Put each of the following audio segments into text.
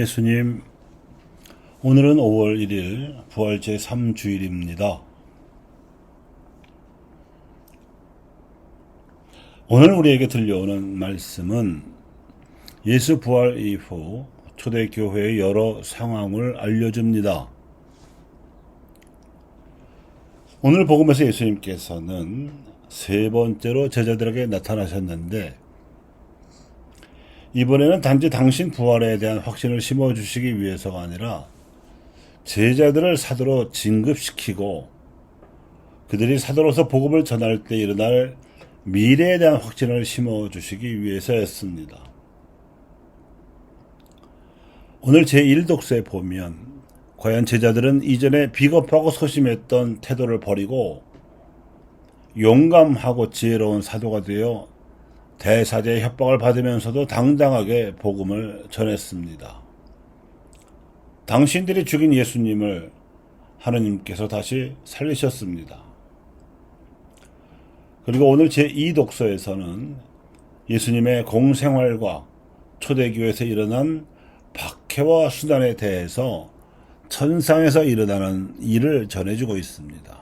예수님, 오늘은 5월 1일 부활 제3주일입니다. 오늘 우리에게 들려오는 말씀은 예수 부활 이후 초대교회의 여러 상황을 알려줍니다. 오늘 복음에서 예수님께서는 세 번째로 제자들에게 나타나셨는데, 이번에는 단지 당신 부활에 대한 확신을 심어주시기 위해서가 아니라 제자들을 사도로 진급시키고 그들이 사도로서 복음을 전할 때 일어날 미래에 대한 확신을 심어주시기 위해서였습니다. 오늘 제1독서에 보면 과연 제자들은 이전에 비겁하고 소심했던 태도를 버리고 용감하고 지혜로운 사도가 되어 대사제의 협박을 받으면서도 당당하게 복음을 전했습니다. 당신들이 죽인 예수님을 하느님께서 다시 살리셨습니다. 그리고 오늘 제2독서에서는 예수님의 공생활과 초대교회에서 일어난 박해와 수단에 대해서 천상에서 일어나는 일을 전해주고 있습니다.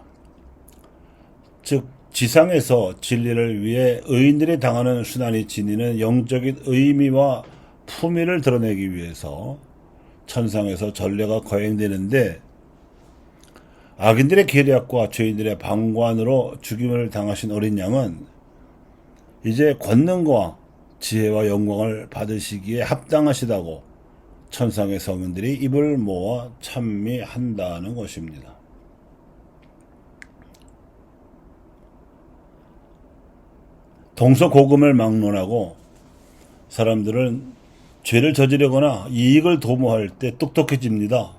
즉 지상에서 진리를 위해 의인들이 당하는 수난이 지니는 영적인 의미와 품위를 드러내기 위해서 천상에서 전례가 거행되는데, 악인들의 계략과 죄인들의 방관으로 죽임을 당하신 어린 양은 이제 권능과 지혜와 영광을 받으시기에 합당하시다고 천상의 성인들이 입을 모아 찬미한다는 것입니다. 동서고금을 막론하고 사람들은 죄를 저지르거나 이익을 도모할 때 똑똑해집니다.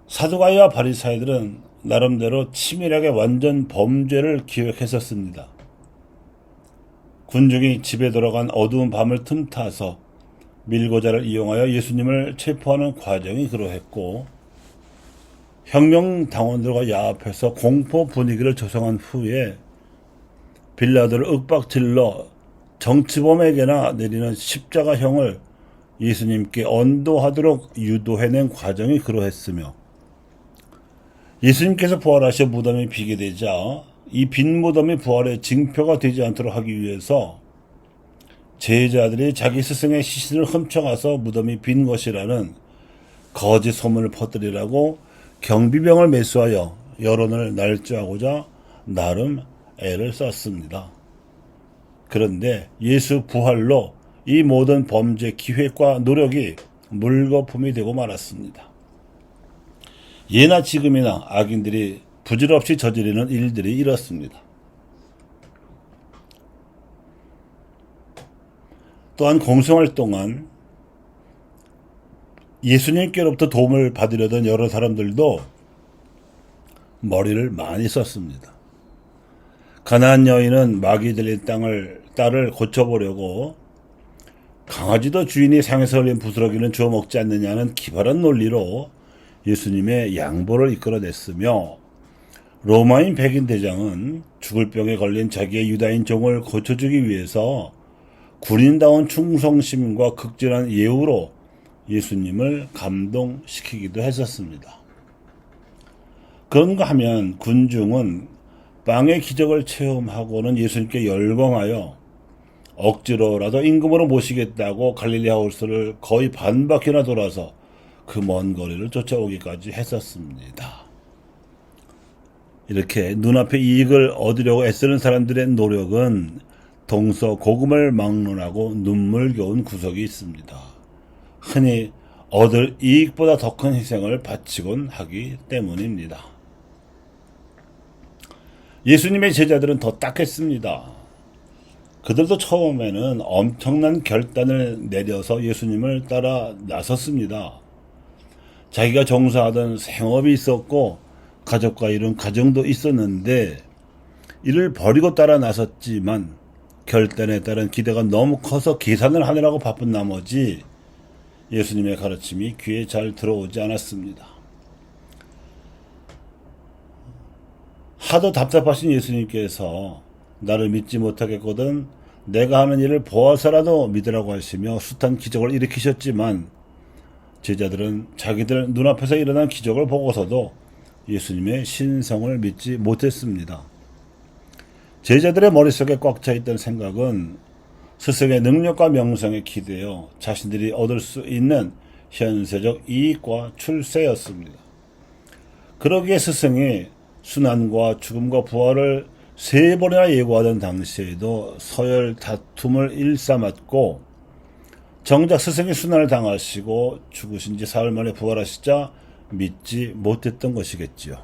사두가이와 바리사이들은 나름대로 치밀하게 완전 범죄를 기획했었습니다. 군중이 집에 돌아간 어두운 밤을 틈타서 밀고자를 이용하여 예수님을 체포하는 과정이 그러했고, 혁명당원들과 야합해서 공포 분위기를 조성한 후에 빌라도를 윽박질러 정치범에게나 내리는 십자가형을 예수님께 언도하도록 유도해낸 과정이 그러했으며, 예수님께서 부활하셔 무덤이 비게 되자 이 빈 무덤이 부활의 징표가 되지 않도록 하기 위해서 제자들이 자기 스승의 시신을 훔쳐가서 무덤이 빈 것이라는 거짓 소문을 퍼뜨리라고 경비병을 매수하여 여론을 날조하고자 나름 애를 썼습니다. 그런데 예수 부활로 이 모든 범죄 기획과 노력이 물거품이 되고 말았습니다. 예나 지금이나 악인들이 부질없이 저지르는 일들이 이렇습니다. 또한 공생활 동안 예수님께로부터 도움을 받으려던 여러 사람들도 머리를 많이 썼습니다. 가나안 여인은 마귀 들린 딸을 고쳐보려고 강아지도 주인이 상에서 흘린 부스러기는 주워 먹지 않느냐는 기발한 논리로 예수님의 양보를 이끌어냈으며, 로마인 백인 대장은 죽을 병에 걸린 자기의 유다인 종을 고쳐주기 위해서 군인다운 충성심과 극진한 예우로 예수님을 감동시키기도 했었습니다. 그런가 하면 군중은 빵의 기적을 체험하고는 예수님께 열광하여 억지로라도 임금으로 모시겠다고 갈릴리 하우스를 거의 반바퀴나 돌아서 그 먼 거리를 쫓아오기까지 했었습니다. 이렇게 눈앞에 이익을 얻으려고 애쓰는 사람들의 노력은 동서고금을 막론하고 눈물겨운 구석이 있습니다. 흔히 얻을 이익보다 더 큰 희생을 바치곤 하기 때문입니다. 예수님의 제자들은 더 딱했습니다. 그들도 처음에는 엄청난 결단을 내려서 예수님을 따라 나섰습니다. 자기가 종사하던 생업이 있었고 가족과 이룬 가정도 있었는데 이를 버리고 따라 나섰지만 결단에 따른 기대가 너무 커서 계산을 하느라고 바쁜 나머지 예수님의 가르침이 귀에 잘 들어오지 않았습니다. 하도 답답하신 예수님께서 나를 믿지 못하겠거든 내가 하는 일을 보아서라도 믿으라고 하시며 숱한 기적을 일으키셨지만 제자들은 자기들 눈앞에서 일어난 기적을 보고서도 예수님의 신성을 믿지 못했습니다. 제자들의 머릿속에 꽉 차 있던 생각은 스승의 능력과 명성에 기대어 자신들이 얻을 수 있는 현세적 이익과 출세였습니다. 그러기에 스승이 순환과 죽음과 부활을 3번이나 예고하던 당시에도 서열 다툼을 일삼았고 정작 스승이 순환을 당하시고 죽으신 지 사흘 만에 부활하시자 믿지 못했던 것이겠지요.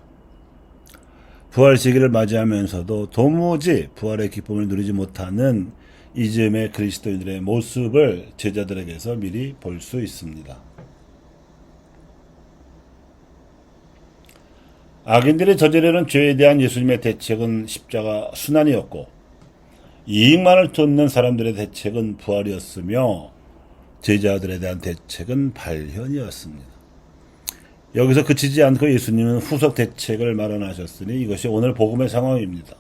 부활 시기를 맞이하면서도 도무지 부활의 기쁨을 누리지 못하는 이즈음의 그리스도인들의 모습을 제자들에게서 미리 볼 수 있습니다. 악인들이 저지르는 죄에 대한 예수님의 대책은 십자가 순환이었고 이익만을 쫓는 사람들의 대책은 부활이었으며 제자들에 대한 대책은 발현이었습니다. 여기서 그치지 않고 예수님은 후속 대책을 마련하셨으니 이것이 오늘 복음의 상황입니다.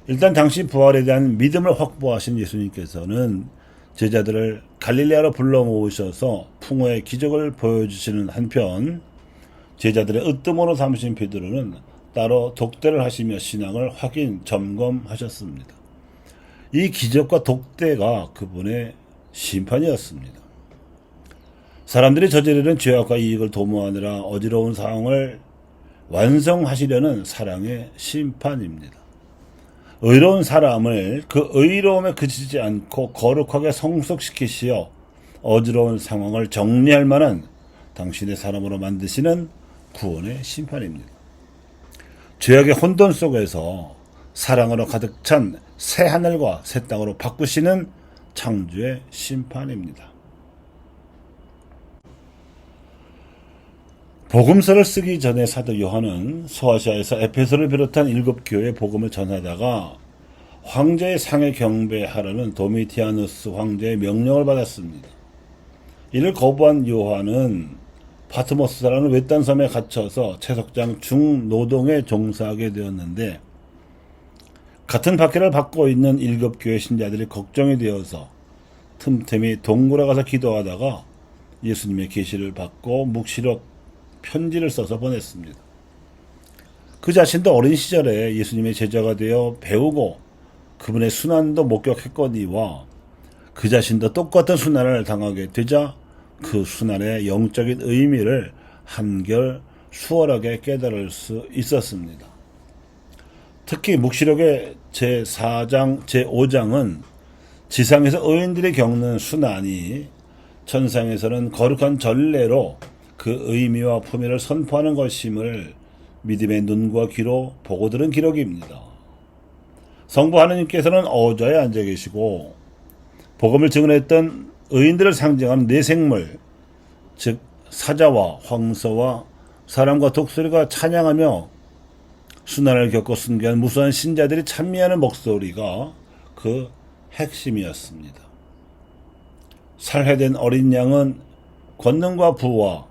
일단 당시 부활에 대한 믿음을 확보하신 예수님께서는 제자들을 갈릴레아로 불러 모으셔서 풍요의 기적을 보여주시는 한편 제자들의 으뜸으로 삼으신 베드로는 따로 독대를 하시며 신앙을 확인, 점검하셨습니다. 이 기적과 독대가 그분의 심판이었습니다. 사람들이 저지르는 죄악과 이익을 도모하느라 어지러운 상황을 완성하시려는 사랑의 심판입니다. 의로운 사람을 그 의로움에 그치지 않고 거룩하게 성숙시키시어 어지러운 상황을 정리할 만한 당신의 사람으로 만드시는 구원의 심판입니다. 죄악의 혼돈 속에서 사랑으로 가득 찬 새 하늘과 새 땅으로 바꾸시는 창조의 심판입니다. 복음서를 쓰기 전에 사도 요한은 소아시아에서 에페소를 비롯한 7교회의 복음을 전하다가 황제의 상에 경배하라는 도미티아누스 황제의 명령을 받았습니다. 이를 거부한 요한은 파트모스라는 외딴 섬에 갇혀서 채석장 중노동에 종사하게 되었는데 같은 박해를 받고 있는 7교회 신자들이 걱정이 되어서 틈틈이 동굴에 가서 기도하다가 예수님의 계시를 받고 묵시록 편지를 써서 보냈습니다. 그 자신도 어린 시절에 예수님의 제자가 되어 배우고 그분의 순환도 목격했거니와 그 자신도 똑같은 순환을 당하게 되자 그 순환의 영적인 의미를 한결 수월하게 깨달을 수 있었습니다. 특히 묵시록의 제4장, 제5장은 지상에서 의인들이 겪는 순환이 천상에서는 거룩한 전례로 그 의미와 품위를 선포하는 것임을 믿음의 눈과 귀로 보고 들은 기록입니다. 성부 하느님께서는 어좌에 앉아 계시고 복음을 증언했던 의인들을 상징하는 네 생물, 즉 사자와 황소와 사람과 독수리가 찬양하며 순환을 겪고 순교한 무수한 신자들이 찬미하는 목소리가 그 핵심이었습니다. 살해된 어린 양은 권능과 부와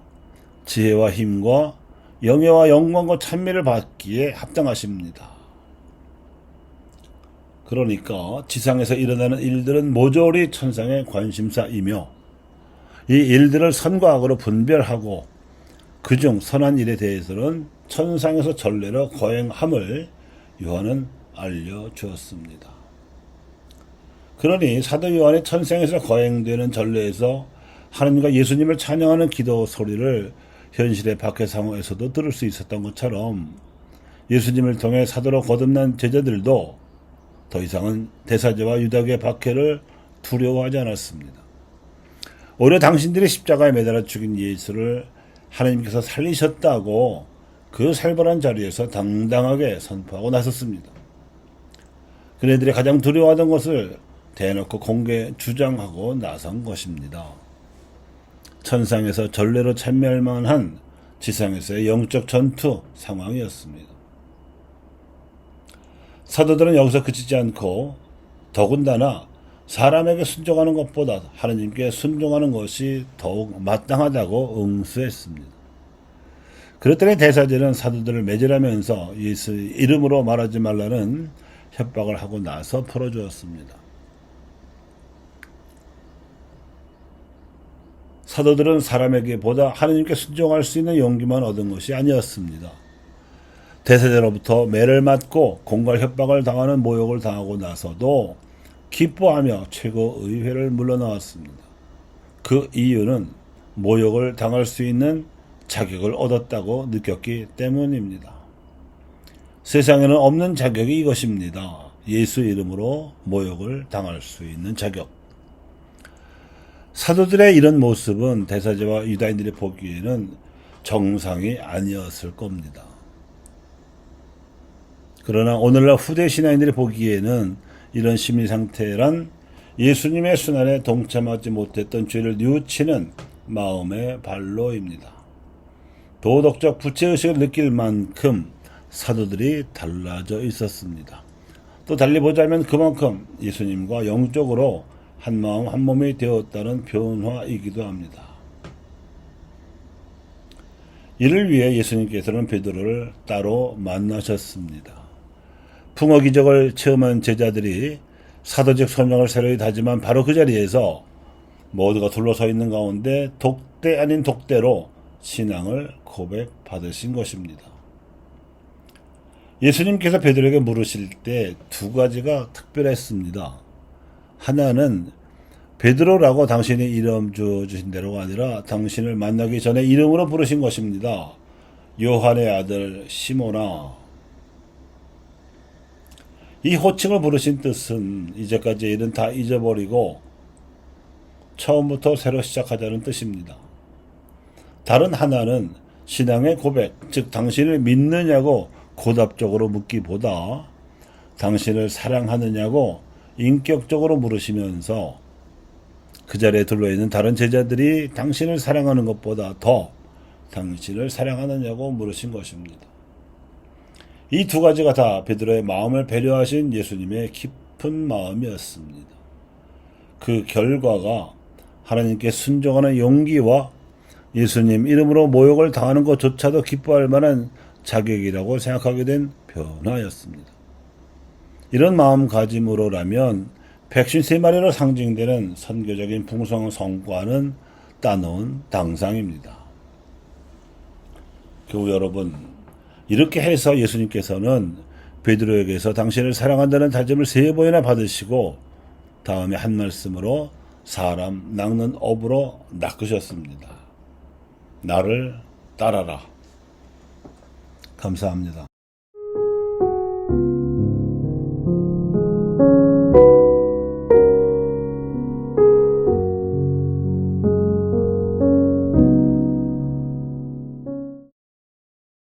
지혜와 힘과 영예와 영광과 찬미를 받기에 합당하십니다. 그러니까 지상에서 일어나는 일들은 모조리 천상의 관심사이며 이 일들을 선과 악으로 분별하고 그중 선한 일에 대해서는 천상에서 전례로 거행함을 요한은 알려주었습니다. 그러니 사도 요한의 천상에서 거행되는 전례에서 하나님과 예수님을 찬양하는 기도 소리를 현실의 박해 상황에서도 들을 수 있었던 것처럼 예수님을 통해 사도로 거듭난 제자들도 더 이상은 대사제와 유다교의 박해를 두려워하지 않았습니다. 오히려 당신들이 십자가에 매달아 죽인 예수를 하나님께서 살리셨다고 그 살벌한 자리에서 당당하게 선포하고 나섰습니다. 그네들이 가장 두려워하던 것을 대놓고 공개 주장하고 나선 것입니다. 천상에서 전례로 참여할 만한 지상에서의 영적 전투 상황이었습니다. 사도들은 여기서 그치지 않고 더군다나 사람에게 순종하는 것보다 하나님께 순종하는 것이 더욱 마땅하다고 응수했습니다. 그랬더니 대사제는 사도들을 매질하면서 예수 이름으로 말하지 말라는 협박을 하고 나서 풀어주었습니다. 사도들은 사람에게 보다 하느님께 순종할 수 있는 용기만 얻은 것이 아니었습니다. 대세자로부터 매를 맞고 공갈 협박을 당하는 모욕을 당하고 나서도 기뻐하며 최고의회를 물러나왔습니다. 그 이유는 모욕을 당할 수 있는 자격을 얻었다고 느꼈기 때문입니다. 세상에는 없는 자격이 이것입니다. 예수 이름으로 모욕을 당할 수 있는 자격. 사도들의 이런 모습은 대사제와 유다인들이 보기에는 정상이 아니었을 겁니다. 그러나 오늘날 후대 신앙인들이 보기에는 이런 심리 상태란 예수님의 순환에 동참하지 못했던 죄를 뉘우치는 마음의 발로입니다. 도덕적 부채의식을 느낄 만큼 사도들이 달라져 있었습니다. 또 달리 보자면 그만큼 예수님과 영적으로 한마음 한몸이 되었다는 변화이기도 합니다. 이를 위해 예수님께서는 베드로를 따로 만나셨습니다. 풍어 기적을 체험한 제자들이 사도적 소명을 새로이 다짐한 바로 그 자리에서 모두가 둘러서 있는 가운데 독대 아닌 독대로 신앙을 고백받으신 것입니다. 예수님께서 베드로에게 물으실 때 두 가지가 특별했습니다. 하나는 베드로라고 당신이 이름 주신 대로가 아니라 당신을 만나기 전에 이름으로 부르신 것입니다. 요한의 아들 시몬아. 이 호칭을 부르신 뜻은 이제까지 일은 다 잊어버리고 처음부터 새로 시작하자는 뜻입니다. 다른 하나는 신앙의 고백, 즉 당신을 믿느냐고 고답적으로 묻기보다 당신을 사랑하느냐고 인격적으로 물으시면서 그 자리에 둘러있는 다른 제자들이 당신을 사랑하는 것보다 더 당신을 사랑하느냐고 물으신 것입니다. 이 두 가지가 다 베드로의 마음을 배려하신 예수님의 깊은 마음이었습니다. 그 결과가 하나님께 순종하는 용기와 예수님 이름으로 모욕을 당하는 것조차도 기뻐할 만한 자격이라고 생각하게 된 변화였습니다. 이런 마음가짐으로라면 153마리로 상징되는 선교적인 풍성한 성과는 따놓은 당상입니다. 교우 여러분, 이렇게 해서 예수님께서는 베드로에게서 당신을 사랑한다는 다짐을 3번이나 받으시고 다음에 한 말씀으로 사람 낚는 업으로 낚으셨습니다. 나를 따라라. 감사합니다.